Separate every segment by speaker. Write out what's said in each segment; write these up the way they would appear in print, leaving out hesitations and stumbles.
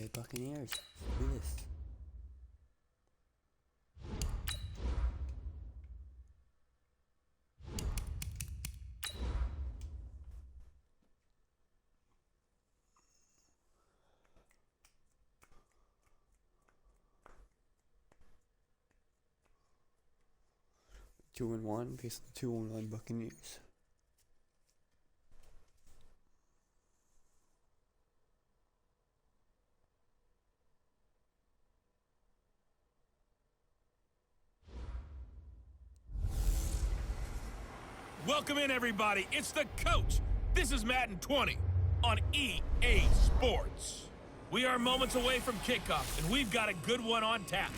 Speaker 1: Bay Buccaneers. Let's do this. Two and one facing the 2-1 Buccaneers.
Speaker 2: Welcome in, everybody. It's the coach. This is Madden 20 on EA Sports. We are moments away from kickoff, and we've got a good one on tap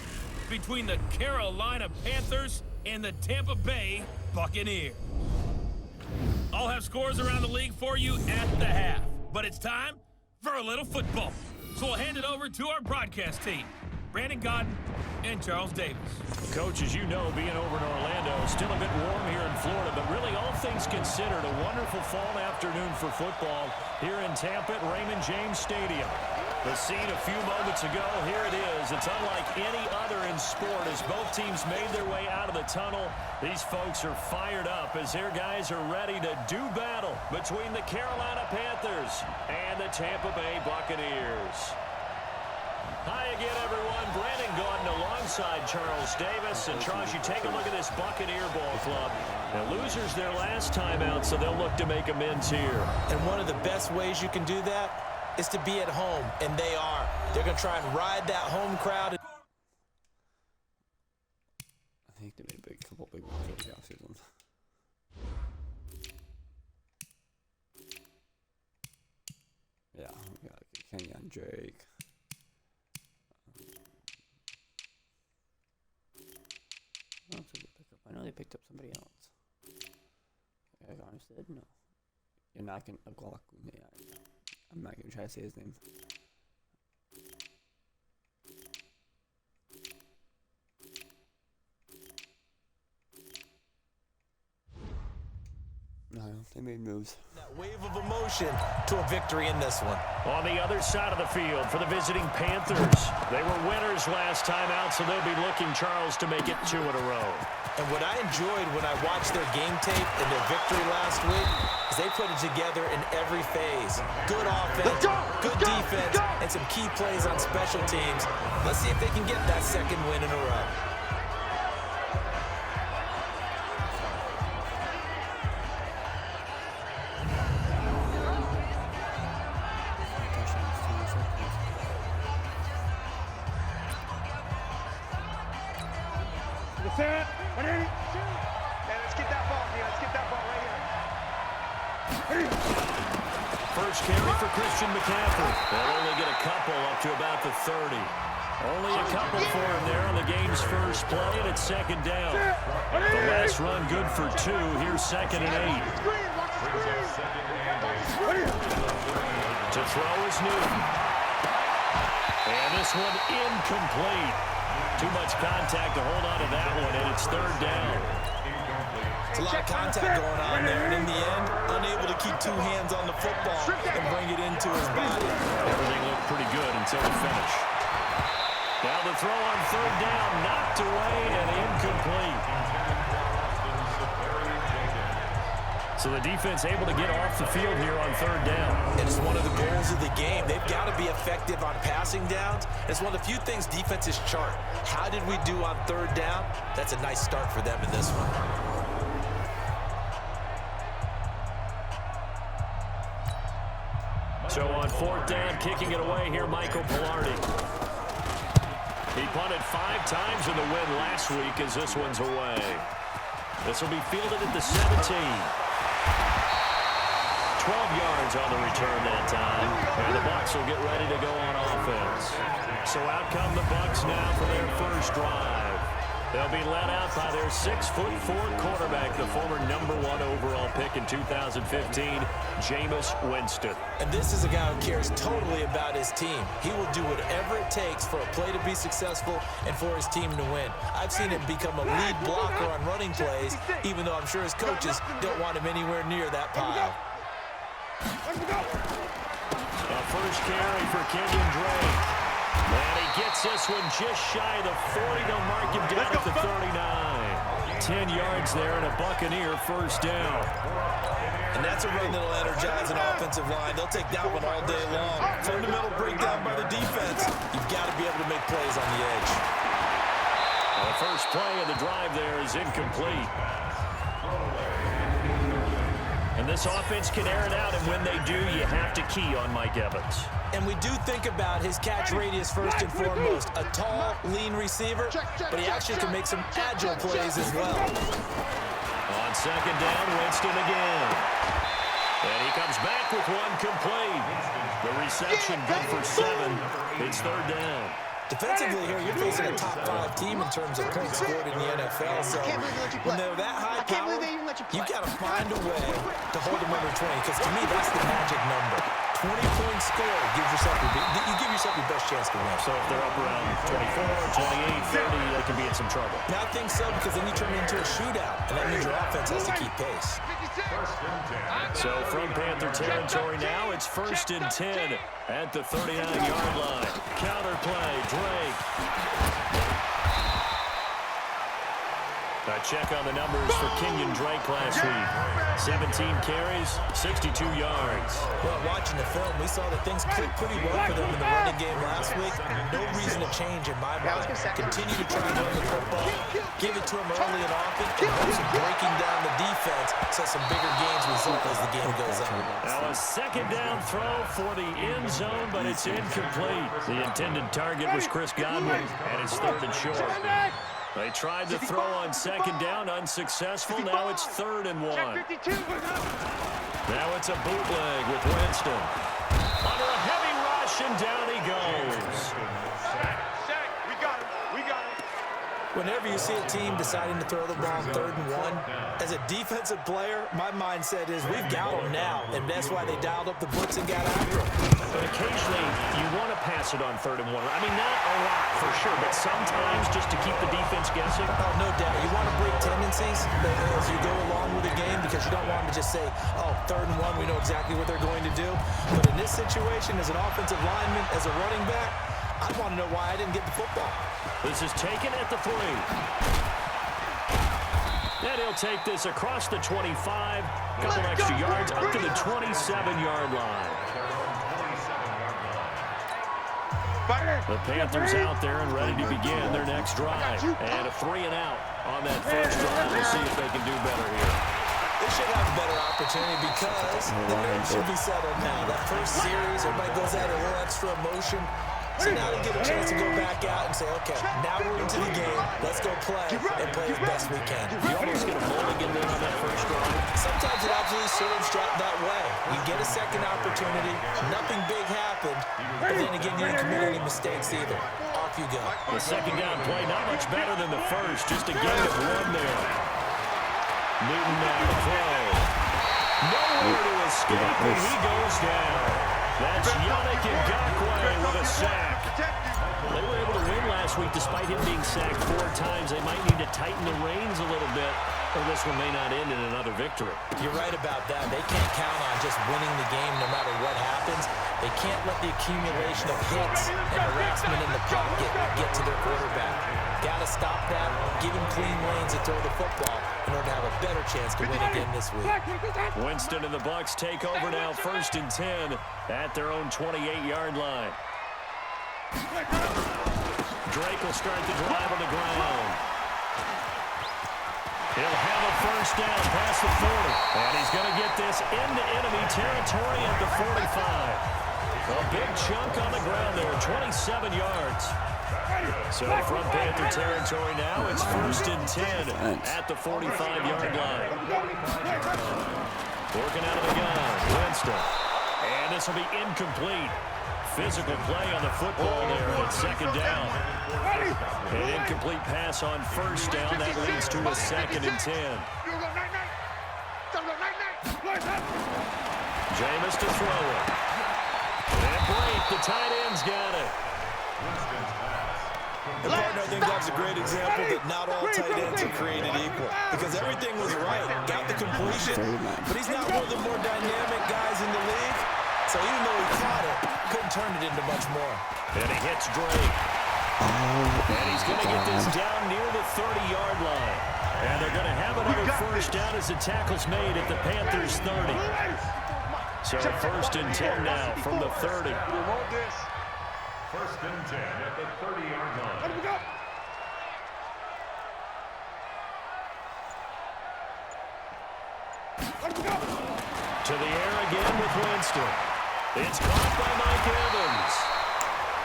Speaker 2: between the Carolina Panthers and the Tampa Bay Buccaneers. I'll have scores around the league for you at the half, but it's time for a little football. So we'll hand it over to our broadcast team, Brandon Godden and Charles Davis.
Speaker 3: Coach, as you know, being over in Orlando, still a bit warm here in Florida, but really all things considered, a wonderful fall afternoon for football here in Tampa at Raymond James Stadium. The scene a few moments ago, here it is. It's unlike any other in sport as both teams made their way out of the tunnel. These folks are fired up as their guys are ready to do battle between the Carolina Panthers and the Tampa Bay Buccaneers. Hi again, everyone. Brandon Godden alongside Charles Davis. And Charles, you take a look at this Buccaneer ball club. Now, losers their last time out, so they'll look to make amends here.
Speaker 4: And one of the best ways you can do that is to be at home, and they are. They're going to try and ride that home crowd.
Speaker 1: I think they made a couple big ones over the offseason. Yeah, we got Kenyon Drake. That's a good pickup. I know they picked up somebody else. I honestly didn't know. You're not gonna Glock. Yeah, I'm not gonna try to say his name. No, they made moves.
Speaker 4: That wave of emotion to a victory in this one.
Speaker 3: On the other side of the field for the visiting Panthers. They were winners last time out, so they'll be looking, Charles, to make it 2 in a row.
Speaker 4: And what I enjoyed when I watched their game tape and their victory last week is they put it together in every phase. Good offense, good defense, and some key plays on special teams. Let's see if they can get that second win in a row.
Speaker 5: Let's get that ball here. Let's get that ball right here.
Speaker 3: First carry for Christian McCaffrey. They'll only get a couple up to about the 30. Only a couple for him there on the game's first play, and it's second down. The last run good for 2. Here's 2nd and 8. To throw is Newton. And this one incomplete. Too much contact to hold on to that one, and it's 3rd down.
Speaker 4: It's a lot of contact going on there, and in the end, unable to keep 2 hands on the football and bring it into his body.
Speaker 3: Everything looked pretty good until the finish. Now the throw on 3rd down, knocked away and incomplete. So the defense able to get off the field here on 3rd down.
Speaker 4: And it's one of the goals of the game. They've got to be effective on passing downs. It's one of the few things defenses chart. How did we do on 3rd down? That's a nice start for them in this one.
Speaker 3: So on 4th down, kicking it away here, Michael Pilardi. He punted 5 times in the win last week as this one's away. This will be fielded at the 17. 12 yards on the return that time. And the Bucs will get ready to go on offense. So out come the Bucs now for their first drive. They'll be led out by their 6'4" quarterback, the former #1 overall pick in 2015, Jameis Winston.
Speaker 4: And this is a guy who cares totally about his team. He will do whatever it takes for a play to be successful and for his team to win. I've seen him become a lead blocker on running plays, even though I'm sure his coaches don't want him anywhere near that pile.
Speaker 3: A first carry for Kenyon Drake. And he gets this one just shy of the 40. They'll mark him down at the 39. 10 yards there and a Buccaneer first down.
Speaker 4: And that's a run that'll energize an offensive line. They'll take that one all day long. Fundamental breakdown by the defense. You've got to be able to make plays on the edge.
Speaker 3: Well, the first play of the drive there is incomplete. And this offense can air it out, and when they do, you have to key on Mike Evans.
Speaker 4: And we do think about his catch radius first and foremost. A tall, lean receiver, but he actually can make some agile plays as well.
Speaker 3: On second down, Winston again. And he comes back with one complete. The reception good for 7. It's third down.
Speaker 4: Defensively here, you're facing a top-5 team in terms of points scored in the NFL. So when they're that high power, you've got to find a way to hold them under 20. Because to me, that's the magic number. 20 points scored gives yourself you give yourself your best chance to win.
Speaker 3: So if they're up around 24, 28, 30, they can be in some trouble.
Speaker 4: Now I think so, because then you turn it into a shootout, and that means your offense has to keep pace.
Speaker 3: So from Panther territory now, it's 1st and 10 at the 39-yard line. Counter play, Drake. A check on the numbers for Kenyon Drake last week. 17 carries, 62 yards.
Speaker 4: Well, watching the film, we saw that things clicked pretty well for them in the running game last week. No reason to change in my mind. Continue to try and run the football, give it to him early and often, and also breaking down the defense so some bigger gains result as the game goes on.
Speaker 3: Now a second down throw for the end zone, but it's incomplete. The intended target was Chris Godwin, and it's 3rd and short. They tried to throw on second down, unsuccessful. Now it's 3rd and 1. Now it's a bootleg with Winston. Under a heavy rush, and down he goes.
Speaker 5: We got him. We got him.
Speaker 4: Whenever you see a team deciding to throw the ball on 3rd and 1, as a defensive player, my mindset is we've got them now, and that's why they dialed up the blitz and got after them.
Speaker 3: But occasionally, you want to pass it on 3rd and 1. I mean, not a lot for sure, but sometimes just to keep the defense guessing.
Speaker 4: Oh, no doubt. You want to break tendencies as you go along with the game, because you don't want to just say, oh, 3rd and 1, we know exactly what they're going to do. But in this situation, as an offensive lineman, as a running back, I want to know why I didn't get the football.
Speaker 3: This is taken at the 3. And he'll take this across the 25, couple extra yards up to the 27-yard line. The Panthers out there and ready to begin their next drive. And a 3-and-out on that first drive. We'll see if they can do better here.
Speaker 4: They should have a better opportunity because the nerves should be settled now. That first series, everybody goes out a little extra emotion. So now they get a chance to go back out and say, okay, now we're into the game. Let's go play and play as best we can.
Speaker 3: You almost get a mulligan there on that first drive.
Speaker 4: Sometimes it absolutely serves that way. You get a second opportunity. Nothing big happened. But then again, you didn't commit any mistakes either. Off you go.
Speaker 3: The second down play, not much better than the first. Just a gain of 1 there. Newton now to throw. Nowhere to escape, and he goes down. That's Yannick Ngakoue with a sack. They were able to win last week despite him being sacked 4 times. They might need to tighten the reins a little bit, or this one may not end in another victory.
Speaker 4: You're right about that. They can't count on just winning the game no matter what happens. They can't let the accumulation of hits and harassment in the pocket get to their quarterback. Got to stop that, give him clean lanes to throw the football in order to have a better chance to win again this week.
Speaker 3: Winston and the Bucs take over now, 1st and 10 at their own 28-yard line. Drake will start the drive on the ground. He'll have a first down past the 40. And he's going to get this into enemy territory at the 45. A big chunk on the ground there, 27 yards. So from Panther territory now, it's 1st and 10 at the 45-yard line. Working out of the gun, Winston. And this will be incomplete. Physical play on the football there at 2nd down. An incomplete pass on 1st down. That leads to a 2nd and 10. Jameis to throw it. And Blake, the tight end's got it.
Speaker 4: And partner, I think that's a great example that not all tight ends are created equal. Because everything was right. Got the completion. But he's not one of the more dynamic guys in the league. So even though he caught it, turn it into much more.
Speaker 3: And he hits Drake. And he's going to get this down near the 30-yard line. And they're going to have another first down as the tackle's made at the Panthers' 30. So first and 10 now from the 30.
Speaker 6: First and 10 at the 30-yard line.
Speaker 5: Let him go.
Speaker 3: To the air again with Winston. It's caught by Mike Evans.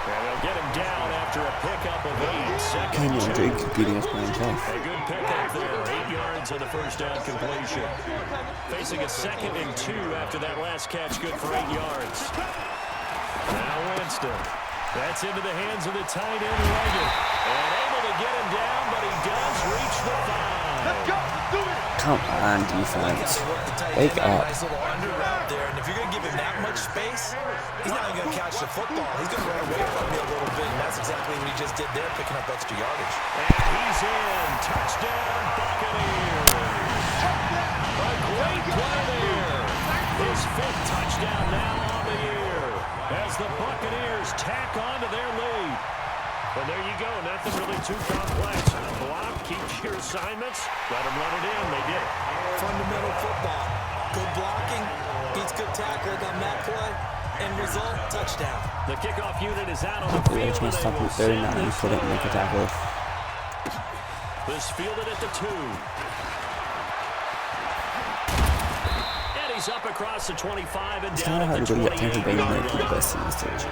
Speaker 3: And they'll get him down after a pickup of 8. Second and 2.
Speaker 1: Drake beating us by himself.
Speaker 3: A good pickup there. 8 yards on the first down completion. Facing a second and 2 after that last catch. Good for 8 yards. Now Winston. That's into the hands of the tight end, Leggett. And able to get him down, but he does reach the 5.
Speaker 5: Let's go. Do it.
Speaker 1: Come on, defense. Wake up.
Speaker 4: Nice little under route there, and if you're going to give him that much space, he's not even going to catch the football. He's going to run away from you a little bit, and that's exactly what he just did there, picking up extra yardage.
Speaker 3: And he's in. Touchdown, Buccaneers. A great play there. His 5th touchdown now on the year as the Buccaneers tack on to their lead. And there you go. Nothing really too complex. Block, keep your assignments. Let them run it in. They did.
Speaker 4: Fundamental football. Good blocking, beats good tackling on that play, and result, touchdown.
Speaker 3: The kickoff unit is out on the
Speaker 1: They
Speaker 3: field.
Speaker 1: just messed up with 39. We couldn't make a tackle.
Speaker 3: This fielded at the 2. And he's up across the 25 and
Speaker 1: It's
Speaker 3: down
Speaker 1: kind of
Speaker 3: at
Speaker 1: hard
Speaker 3: the
Speaker 1: to get Tampa Bay to
Speaker 3: 28-yard
Speaker 1: make the
Speaker 3: line.
Speaker 1: best in this division.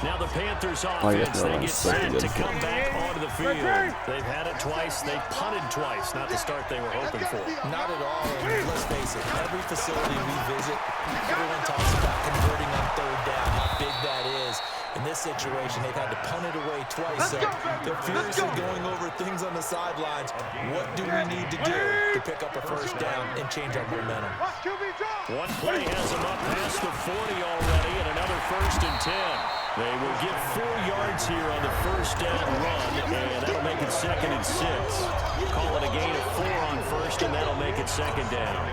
Speaker 3: Now the Panthers
Speaker 1: Oh, yeah,
Speaker 3: offense, they get
Speaker 1: so
Speaker 3: set
Speaker 1: good.
Speaker 3: to come back onto the field. They've had it twice. They've punted twice. Not the start they were hoping for.
Speaker 4: Not at all, and let's face it, every facility we visit, everyone talks about converting on 3rd down, how big that is. In this situation, they've had to punt it away twice, so they're furiously going over things on the sidelines. What do we need to do to pick up a first down and change our momentum?
Speaker 3: One play has them up past the 40 already, and another first and 10. They will get 4 yards here on the first down run, and that'll make it 2nd and 6. Call it a gain of 4 on first, and that'll make it 2nd down.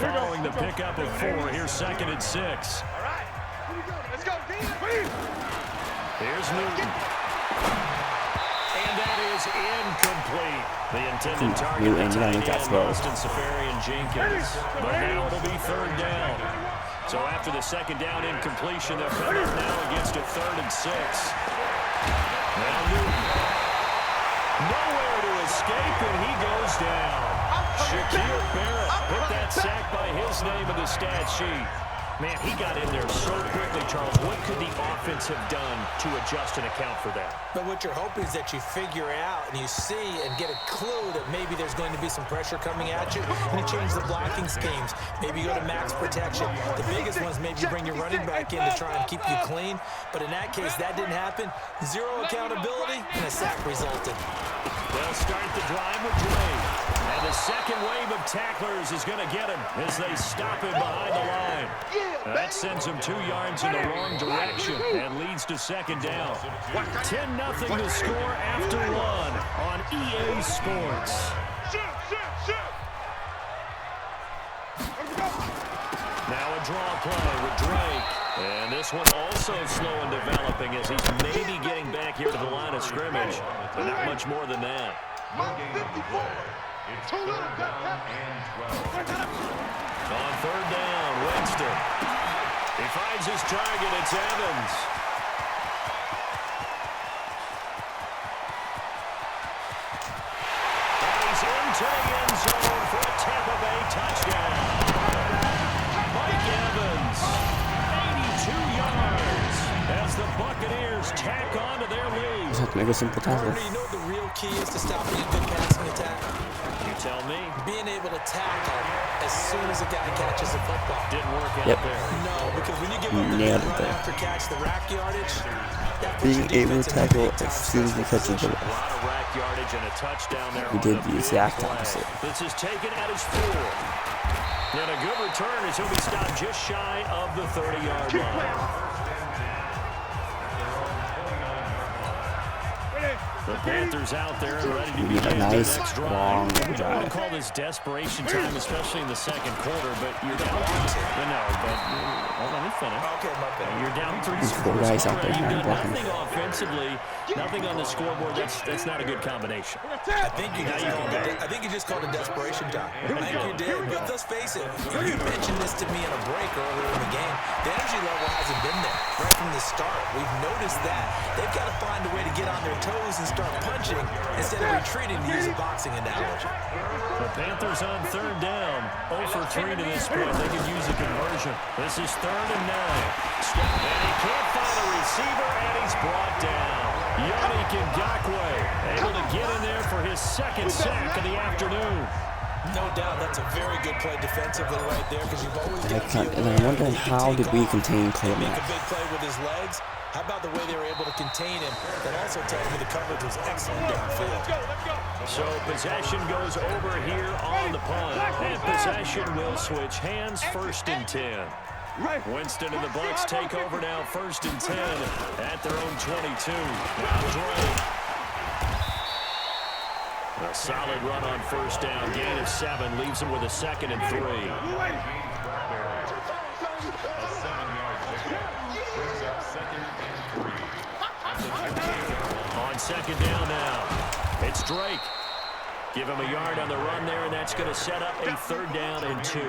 Speaker 3: Following the pickup of 4, here's 2nd and 6.
Speaker 5: All right. Here we go. Let's go.
Speaker 3: Here's Newton. And that is incomplete. The intended target,
Speaker 1: Newton,
Speaker 3: the
Speaker 1: you gotta
Speaker 3: tight
Speaker 1: make that
Speaker 3: end,
Speaker 1: throw.
Speaker 3: Austin Safarian-Jenkins. But now it'll be 3rd down. So after the 2nd down incompletion, they're coming up now against a 3rd and 6. Now Newton. Nowhere to escape, and he goes down. Shaquille Barrett put that sack by his name in the stat sheet. Man, he got in there so quickly, Charles. What could the offense have done to adjust and account for that?
Speaker 4: But what you're hoping is that you figure out and you see and get a clue that maybe there's going to be some pressure coming at you, and you change the blocking schemes. Maybe you go to max protection. The biggest one is maybe you bring your running back in to try and keep you clean. But in that case, that didn't happen. 0 accountability, and a sack resulted.
Speaker 3: They'll start the drive with Drake. And the second wave of tacklers is going to get him as they stop him behind the line. That sends him 2 yards in the wrong direction and leads to 2nd down. 10-0 the score after 1 on EA Sports. Now a draw play with Drake. And this one also slow in developing as he's maybe getting back here to the line of scrimmage. But not much more than that.
Speaker 6: It's 3rd down and 12.
Speaker 3: On 3rd down, Winston. He finds his target. It's Evans. And he's into the end zone for a Tampa Bay touchdown. Mike Evans, 82 yards as the Buccaneers tack on to their lead.
Speaker 1: Just have to make a simple tackle.
Speaker 4: You know what the real key is to stopping a good passing attack?
Speaker 3: You tell me.
Speaker 4: Being able to tackle as soon as a guy catches the football.
Speaker 3: Didn't work out
Speaker 1: Yep.
Speaker 3: there.
Speaker 4: No, because when you give up the
Speaker 1: Nailed
Speaker 4: big
Speaker 1: it
Speaker 4: run
Speaker 1: there.
Speaker 4: after catch, the rack yardage, that puts
Speaker 1: Being
Speaker 4: your
Speaker 1: able to
Speaker 4: defense in a
Speaker 1: tackle
Speaker 4: big time
Speaker 1: as soon as he
Speaker 4: spot.
Speaker 1: catches the
Speaker 3: A
Speaker 1: ball.
Speaker 3: lot of rack yardage and a touchdown there.
Speaker 1: He
Speaker 3: on
Speaker 1: did
Speaker 3: the
Speaker 1: the
Speaker 3: big
Speaker 1: exact
Speaker 3: play.
Speaker 1: opposite.
Speaker 3: This is taken at his 4. And a good return as he'll be stopped just shy of the 30-yard line. The Panthers out there and ready to
Speaker 1: We need a
Speaker 3: begin
Speaker 1: nice
Speaker 3: their next
Speaker 1: long
Speaker 3: drive. I
Speaker 1: drive.
Speaker 3: don't call this desperation time, especially in the second quarter, but you're down. Let me finish.
Speaker 4: Okay, my bad.
Speaker 3: You're down 3
Speaker 1: There's four
Speaker 3: scores
Speaker 1: guys out there
Speaker 3: already. You've
Speaker 1: now
Speaker 3: done
Speaker 1: blocking.
Speaker 3: nothing offensively, nothing on the scoreboard. That's not a good combination.
Speaker 4: I think you just called it desperation time. I think you did. But let's face it, you mentioned this to me in a break earlier in the game. The energy level hasn't been there right from the start. We've noticed that. They've got to find a way to get on their toes and start punching instead of retreating, to use a boxing analogy.
Speaker 3: The Panthers on third down. 0 for 3 to this point. They could use a conversion. This is 3rd and 9. And he can't find a receiver, and he's brought down. Yannick Ngakoue able to get in there for his second sack of the afternoon.
Speaker 4: No doubt, that's a very good play defensively right there, because you've always got to be
Speaker 1: And I'm wondering how did we contain Cole
Speaker 4: make
Speaker 1: Mack?
Speaker 4: a big play with his legs. How about the way they were able to contain him? That also tells me the coverage was excellent downfield.
Speaker 3: So possession goes over here on the punt. And possession will switch hands, 1st and 10. Winston and the Bucs take over now, 1st and 10 at their own 22. Now Drake. A solid run on 1st down. Gain of 7 leaves him with a 2nd and 3.
Speaker 6: A 7-yard pickup brings up 2nd and 3.
Speaker 3: On 2nd down now, it's Drake. Give him a yard on the run there, and that's going to set up a 3rd down and 2.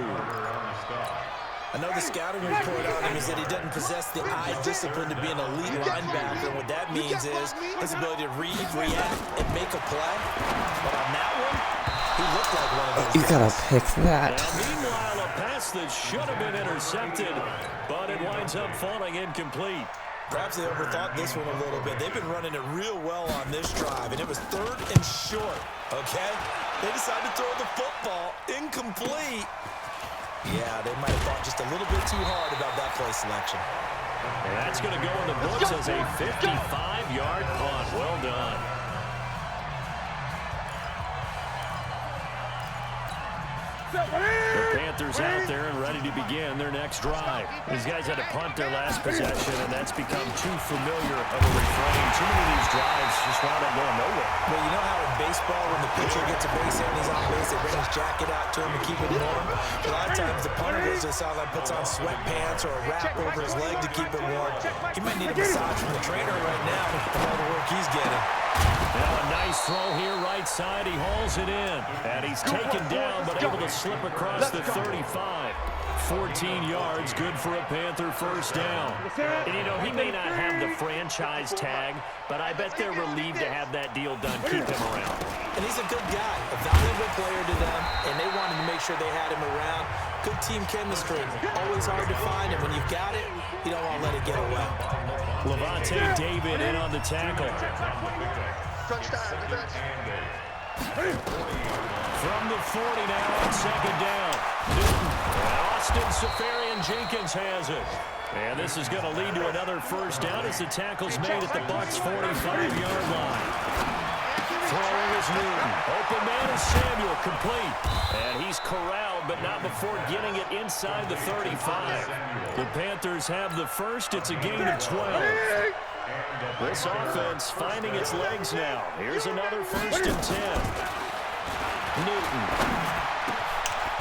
Speaker 4: I know the scouting report on him is that he doesn't possess the eye discipline to be an elite linebacker. What that means is his ability to read, react, and make a play. But on that one, he looked like one of those
Speaker 1: You gotta
Speaker 4: guys.
Speaker 1: pick that.
Speaker 3: Now, meanwhile, a pass that should have been intercepted, but it winds up falling incomplete.
Speaker 4: Perhaps they overthought this one a little bit. They've been running it real well on this drive, and it was 3rd and short, okay? They decided to throw the football incomplete. Yeah, they might have thought just a little bit too hard about that play selection.
Speaker 3: And that's going to go in the books as a 55-yard punt. Well done. The Panthers out there and ready to begin their next drive. These guys had to punt their last possession, and that's become too familiar of a refrain. Too many of these drives just wound up going nowhere.
Speaker 4: Well, you know how in baseball, when the pitcher gets a base hit and he's on base, they bring his jacket out to him to keep him warm? A lot of times the punter goes to the sideline, puts on sweatpants or a wrap over his leg to keep it warm. He might need a massage from the trainer right now from all the work he's getting.
Speaker 3: Now a nice throw here right side. He hauls it in. And he's taken down, but able to slip across the 35. 14 yards, good for a Panther 1st down. And, you know, he may not have the franchise tag, but I bet they're relieved to have that deal done. Keep him around.
Speaker 4: And he's a good guy, a valuable player to them, and they wanted to make sure they had him around. Good team chemistry. Always hard to find, and when you've got it, you don't want to let it get away.
Speaker 3: Levante David in on the tackle. From the 40 now on 2nd down. Newton. Austin Seferian-Jenkins has it. And this is going to lead to another 1st down as the tackle's made at the Bucs' 45-yard line. Throwing is Newton. Open man is Samuel, complete. And he's corralled, but not before getting it inside the 35. The Panthers have the 1st. It's a gain of 12. This offense finding its legs now. Here's another 1st and 10. Newton.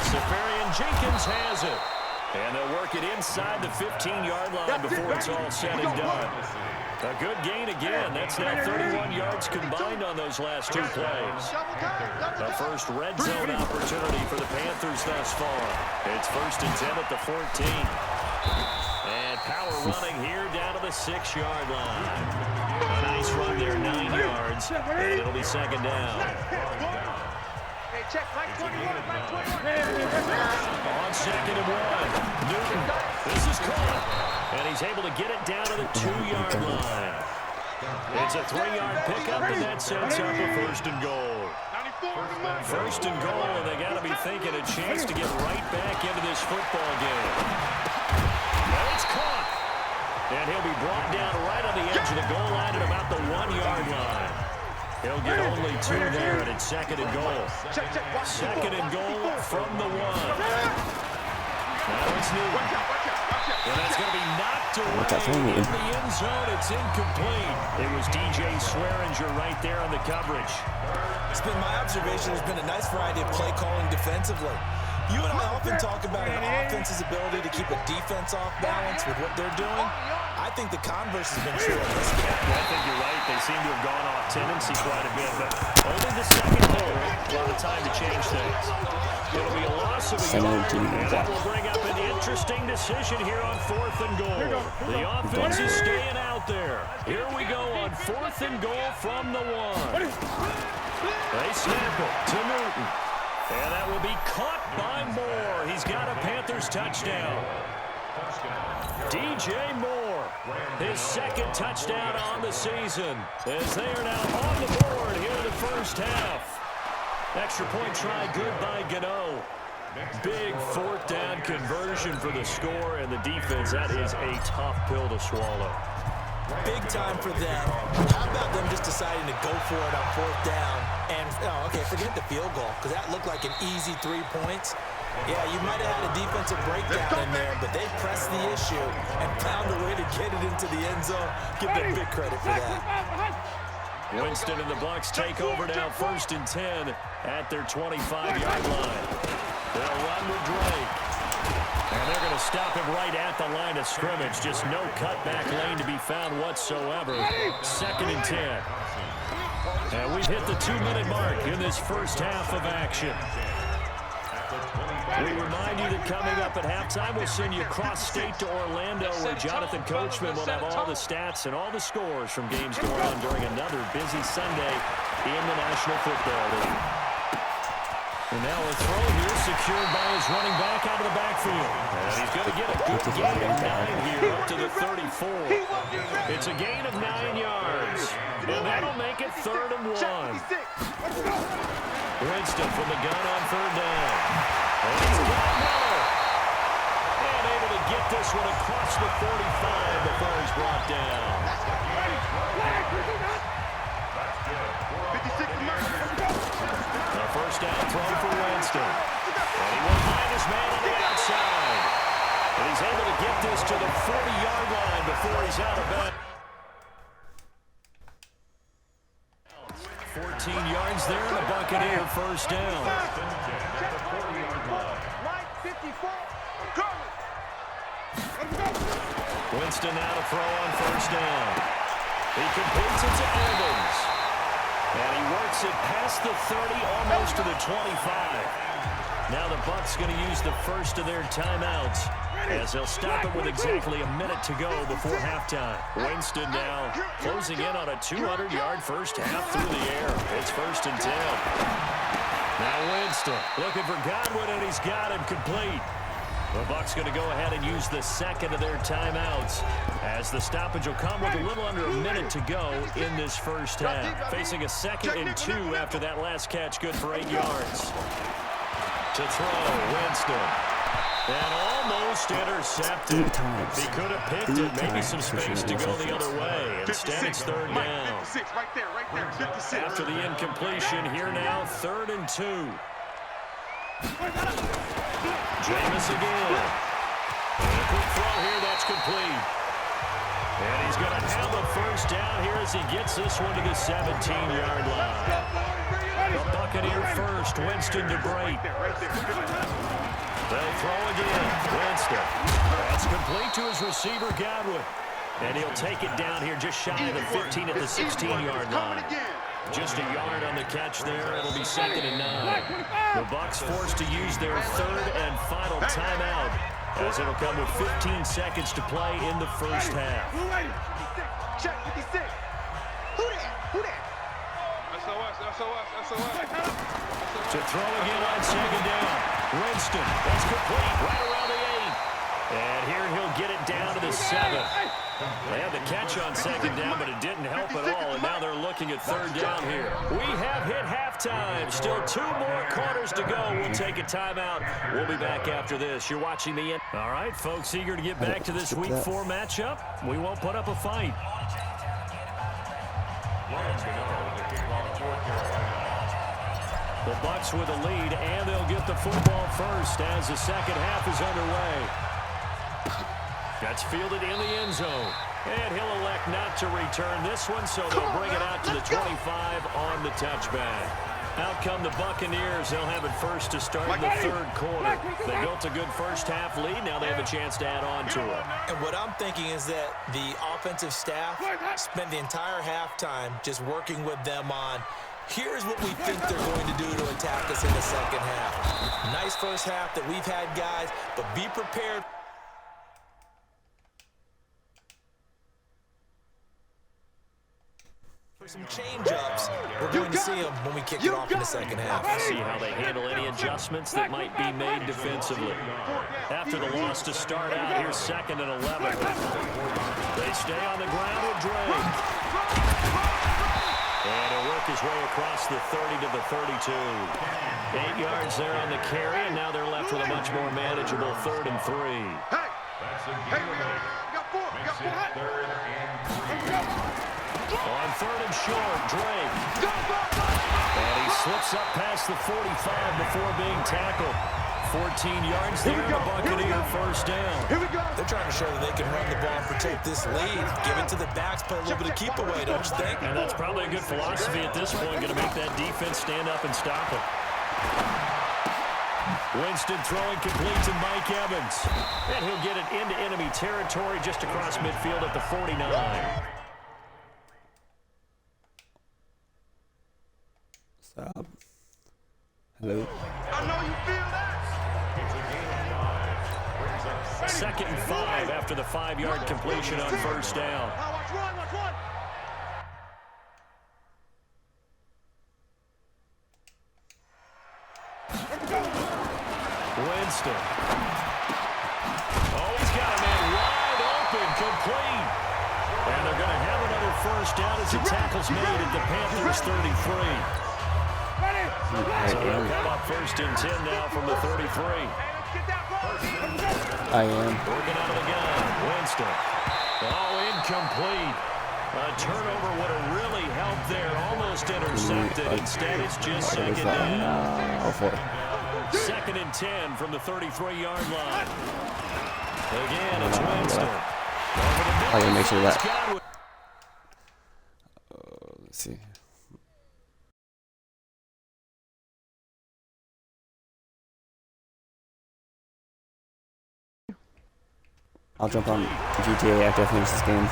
Speaker 3: Seferian-Jenkins has it. And they'll work it inside the 15-yard line before it's all said and done. A good gain again. That's now 31 yards combined on those last 2 plays. The first red zone opportunity for the Panthers thus far. It's 1st and 10 at the 14. And power running here down to the 6-yard line. A nice run there, 9 yards. And it'll be 2nd down.
Speaker 5: Check, Mike 21, Mike 21.
Speaker 3: On 2nd and 1, Newton, this is caught, and he's able to get it down to the 2-yard line. It's a 3-yard pickup, and that sets up a 1st and goal. 1st and goal, and they got to be thinking a chance to get right back into this football game. And it's caught, and he'll be brought down right on the edge of the goal line at about the 1-yard line. He'll get only 2 there, and it's 2nd and goal. 2nd and goal from the 1. Now it's Newton. And that's going to be knocked away in the end zone. It's incomplete. It was DJ Swearinger right there on the coverage.
Speaker 4: It's been my observation. There's been a nice variety of play calling defensively. You and I often talk about an offense's ability to keep a defense off balance with what they're doing. I think the converse has been true in this game.
Speaker 3: I think you're right. They seem to have gone off tendency quite a bit, but only the second goal. A lot of time to change things. It'll be a loss of a yard, and that will bring up an interesting decision here on 4th and goal. The offense is staying out there. Here we go on 4th and goal from the 1. They snap it to Newton. And that will be caught by Moore. He's got a Panthers touchdown. DJ Moore, his second touchdown on the season, as they are now on the board here in the first half. Extra point try good by Gano. Big 4th down conversion for the score, and the defense, that is a tough pill to swallow.
Speaker 4: Big time for them. How about them just deciding to go for it on 4th down? And, okay, forget the field goal, because that looked like an easy 3 points. Yeah, you might have had a defensive breakdown in there, but they pressed the issue and found a way to get it into the end zone. Give them big credit for that.
Speaker 3: Winston and the Bucs take over now, 1st and 10 at their 25-yard line. They'll run with Drake. And they're going to stop him right at the line of scrimmage. Just no cutback lane to be found whatsoever. 2nd and 10. And we've hit the 2-minute mark in this first half of action. We remind you that coming up at halftime, we'll send you cross-state to Orlando, where Jonathan Coachman will have all the stats and all the scores from games going on during another busy Sunday in the National Football League. And now a throw here secured by his running back out of the backfield. And he's going to get a good gain of 9 here up to the 34. It's a gain of 9 yards. And that'll make it 3rd and 1. Winston from the gun on 3rd down. And he's got Miller. And able to get this one across the 45 before he's brought down. A first down throw for Winston. And he will find his man on the outside. And he's able to get this to the 40-yard line before he's out of bounds. 14 yards there, and the Buccaneer first down. Winston now to throw on first down. He completes it to Evans. And he works it past the 30, almost to the 25. Now the Bucs going to use the first of their timeouts, as they'll stop it with exactly a minute to go before halftime. Winston now closing in on a 200-yard first half through the air. It's 1st and 10. Now Winston looking for Godwin, and he's got him complete. The Bucs going to go ahead and use the second of their timeouts, as the stoppage will come with a little under a minute to go in this first half. Facing a 2nd and 2 after that last catch, good for 8 yards. To throw, Winston. And almost intercepted. He could have picked it, maybe some space to go the other way. Instead, it's 3rd down. After the incompletion, here now, 3rd and 2. Jameis again. And a quick throw here, that's complete. And he's going to have a first down here as he gets this one to the 17-yard line. The Buccaneer first, Winston to break. They'll throw again, Winston. That's complete to his receiver, Godwin. And he'll take it down here just shy of the 15 at the 16-yard line. Just a yard on the catch there. It'll be 2nd and 9. The Bucs forced to use their 3rd and final timeout, as it'll come with 15 seconds to play in the first half.
Speaker 5: Check 56. Who that?
Speaker 3: To throw again on 2nd down. Winston, that's complete, right around the 8. And here he'll get it down to the 7. They had the catch on 2nd down, but it didn't help at all, and now they're looking at 3rd down here. We have hit halftime. Still 2 more quarters to go. We'll take a timeout. We'll be back after this. You're watching the end. All right, folks, eager to get back to this Week 4 matchup. We won't put up a fight. The Bucs with a lead, and they'll get the football first as the second half is underway. That's fielded in the end zone. And he'll elect not to return this one, so they'll bring it out to the 25 on the touchback. Out come the Buccaneers. They'll have it first to start in the third quarter. They built a good first-half lead. Now they have a chance to add on to it.
Speaker 4: And what I'm thinking is that the offensive staff spent the entire halftime just working with them on, here's what we think they're going to do to attack us in the second half. Nice first half that we've had, guys, but be prepared for some change-ups. We're going to see them when we kick it off in the second half.
Speaker 3: See how they handle any adjustments that might be made defensively. After the loss to start out, here's 2nd and 11. They stay on the ground with Drake. And he'll work his way across the 30 to the 32. 8 yards there on the carry, and now they're left with a much more manageable 3rd and 3.
Speaker 6: That's a giveaway. Makes it 3rd and 3.
Speaker 3: On 3rd and short, Drake. And he slips up past the 45 before being tackled. 14 yards there, the Buccaneer first down.
Speaker 4: They're trying to show that they can run the ball and protect this lead. Give it to the backs, play a little bit of keep away, don't you think?
Speaker 3: And that's probably a good philosophy at this point, going to make that defense stand up and stop it. Winston throwing complete to Mike Evans. And he'll get it into enemy territory just across midfield at the 49.
Speaker 1: Stop. Hello.
Speaker 5: I know you feel that.
Speaker 3: 2nd and 5 after the 5-yard completion on first down.
Speaker 5: Watch one, watch one.
Speaker 3: Winston. Oh, he's got a man wide open, complete. And they're going to have another first down as the tackle's made at the Panthers' 33. So they'll come up 1st and 10 now from the 33.
Speaker 1: I am.
Speaker 3: Working out of the gun. Winston. Oh, incomplete. A turnover would have really helped there. Almost intercepted. Instead, it's just 2nd down. 2nd and 10 from the 33-yard line. Again, it's Winston.
Speaker 1: I gotta make sure that. Let's see. I'll jump on GTA after I finish this game.